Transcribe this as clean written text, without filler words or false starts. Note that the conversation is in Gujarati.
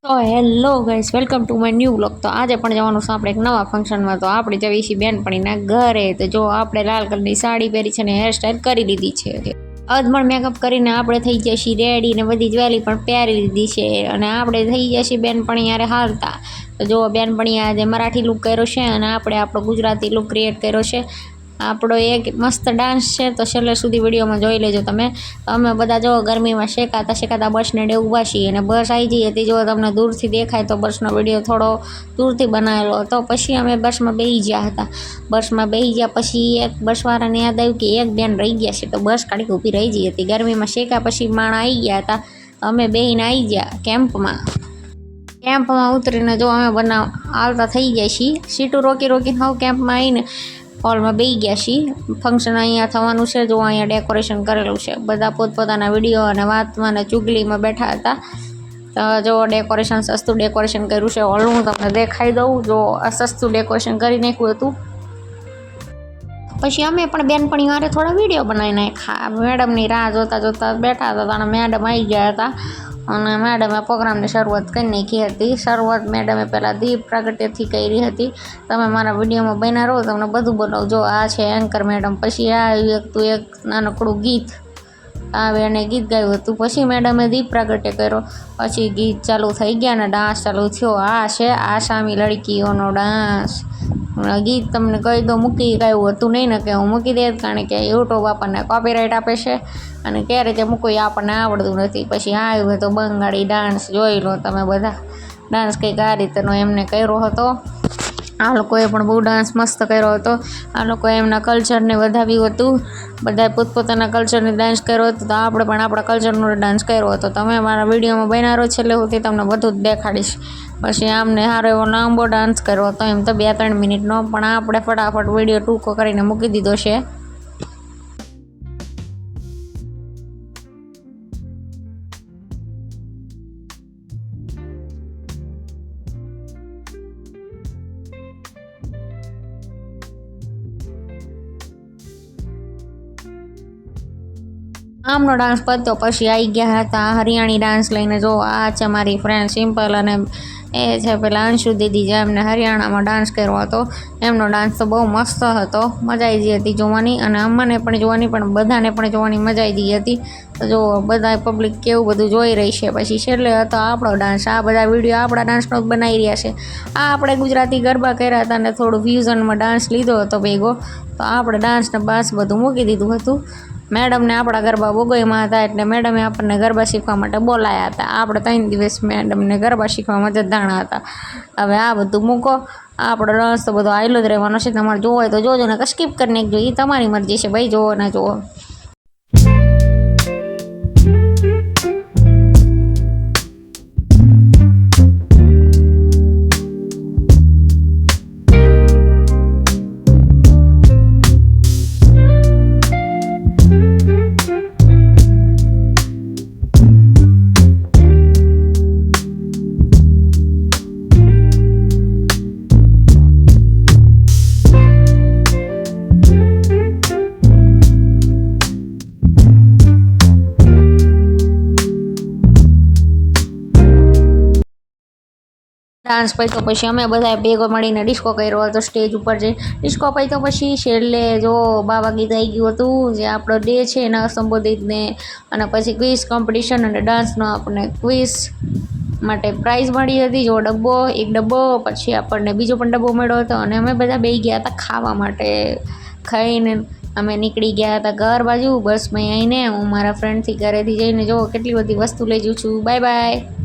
તો hello guys, welcome to my new vlog. તો આજે પણ જવાનું છે આપણે એક નવા ફંક્શનમાં. તો આપણે જઈએ છીએ બેનપણીના ઘરે. તો જો આપણે લાલ કલરની સાડી પહેરી છે ને હેરસ્ટાઈલ કરી લીધી છે. અધમણ મેકઅપ કરીને આપણે થઈ ગયા છીએ રેડી ને બધી જ્વેલરી પણ પહેરી લીધી છે અને આપણે થઈ ગયા છીએ બેનપણી યારે હાલતા. તો જો બેનપણી આજે મરાઠી લુક કર્યો છે અને આપણે આપણો ગુજરાતી લુક ક્રિએટ કર્યો છે. આપણો એક મસ્ત ડાન્સ છે, તો છેલ્લે સુધી વિડીયોમાં જોઈ લેજો તમે. અમે બધા જો ગરમીમાં શેકાતા બસને ડે ઊભા છીએ અને બસ આવી જઈ હતી. જો તમને દૂરથી દેખાય તો બસનો વિડીયો થોડો દૂરથી બનાવેલો હતો. પછી અમે બસમાં બેસી ગયા હતા. બસમાં બેસી ગયા પછી એક બસવાળાને યાદ આવ્યું કે એક બેન રહી ગયા છે, તો બસ કાઢી ઊભી રહી ગઈ હતી. ગરમીમાં શેકા પછી માણા આવી ગયા હતા. અમે બેહીને આવી ગયા કેમ્પમાં ઉતરીને જો અમે આવતા થઈ ગયા છીએ. સીટું રોકીને હવે કેમ્પમાં આવીને હોલમાં બેસી ગયા છીએ. ફંક્શન અહીંયા થવાનું છે. જો અહીંયા ડેકોરેશન કરેલું છે. બધા પોતપોતાના વિડીયો અને વાતમાં અને ચુગલીમાં બેઠા હતા. જો ડેકોરેશન સસ્તું ડેકોરેશન કર્યું છે હોલનું. તમને દેખાઈ દઉં. જો આ સસ્તું ડેકોરેશન કરી નાખ્યું હતું. પછી અમે પણ બેનપણી વારે થોડા વિડીયો બનાવી નાખ્યા. મેડમની રાહ જોતા બેઠા હતા અને મેડમ આવી ગયા હતા અને મેડમે પ્રોગ્રામની શરૂઆત કરી નાખી હતી. શરૂઆત મેડમે પહેલાં દીપ પ્રાગટ્યથી કરી હતી. તમે મારા વિડીયોમાં બન્યા રહો, તમને બધું બનાવું. જો આ છે એન્કર મેડમ. પછી આ એક નાનકડું ગીત આવે અને ગીત ગાયું હતું. પછી મેડમે દીપ પ્રાગટ્ય કર્યો. પછી ગીત ચાલુ થઈ ગયા અને ડાન્સ ચાલુ થયો. આ છે આસામી લડકીઓનો ડાન્સ. ગીત તમને કહી દો મૂકી ગાયું હતું નહીં ને કે હું મૂકી દે, કારણ કે યુટ્યુબ આપણને કોપીરાઇટ આપે છે અને કઈ રીતે મૂકવું એ આપણને આવડતું નથી. પછી આવ્યું તો બંગાળી ડાન્સ જોઈ લો તમે. બધા ડાન્સ કંઈક આ રીતેનો એમને કર્યો હતો. આ લોકોએ પણ બહુ ડાન્સ મસ્ત કર્યો હતો. આ લોકોએ એમના કલ્ચરને વધાવ્યું હતું. બધાએ પોતપોતાના કલ્ચરને ડાન્સ કર્યો હતો. તો આપણે પણ આપણા કલ્ચરનો ડાન્સ કર્યો હતો. તમે મારા વિડીયોમાં બનાવો છેલ્લે સુધી તમને બધું જ દેખાડીશ. પછી આમને સારો એવો લાંબો ડાન્સ કર્યો હતો, એમ તો 2-3 મિનિટનો, પણ આપણે ફટાફટ વિડીયો ટૂંકો કરીને મૂકી દીધો છે. આમનો ડાન્સ પત્યો પછી આવી ગયા હતા હરિયાણી ડાન્સ લઈને. જો આ છે મારી ફ્રેન્ડ સિમ્પલ અને એ છે પેલા અંશુ દીદી, જે એમને હરિયાણામાં ડાન્સ કર્યો હતો. એમનો ડાન્સ તો બહુ મસ્ત હતો. મજા આવી ગઈ હતી જોવાની અને અમને પણ જોવાની, પણ બધાને પણ જોવાની મજા આવી ગઈ હતી. તો જો બધા પબ્લિક કેવું બધું જોઈ રહી છે. પછી છેલ્લે હતો આપણો ડાન્સ. આ બધા વિડીયો આપણા ડાન્સનો જ બનાવી રહ્યા છે. આ આપણે ગુજરાતી ગરબા કર્યા હતા અને થોડું ફ્યુઝનમાં ડાન્સ લીધો હતો ભેગો. તો આપણે ડાન્સને બાસ બધું મૂકી દીધું હતું. મેડમને આપણા ગરબા વગોઈમાં હતા એટલે મેડમે આપણને ગરબા શીખવા માટે બોલાયા હતા. આપણે 3 દિવસ મેડમને ગરબા શીખવામાં જદાણા હતા. હવે આ બધું મૂકો. આપણો ડાન્સ તો બધો આયલો જ રહેવાનો છે. તમારે જોવો હોય તો જોજો ને સ્કીપ કરી નાખજો. એ તમારી મરજી છે ભાઈ, જોવો ના જોવો. ડાન્સ પત્યો પછી અમે બધાએ ભેગો મળીને ડિસ્કો કર્યો હતો સ્ટેજ ઉપર જઈ. ડિસ્કો પત્યો પછી છેલ્લે જો બાવા ગીત આવી ગયું હતું, જે આપણો ડે છે એના સંબોધિતને. અને પછી ક્વિઝ કોમ્પિટિશન અને ડાન્સનો આપણને ક્વિઝ માટે પ્રાઇઝ મળી હતી. જો એક ડબ્બો, પછી આપણને બીજો પણ ડબ્બો મળ્યો હતો. અને અમે બધા બેસી ગયા હતા ખાવા માટે. ખાઈને અમે નીકળી ગયા હતા ઘર બાજુ બસમાં આવીને. હું મારા ફ્રેન્ડથી ઘરેથી જઈને જો કેટલી બધી વસ્તુ લઈ જઉં છું. Bye bye.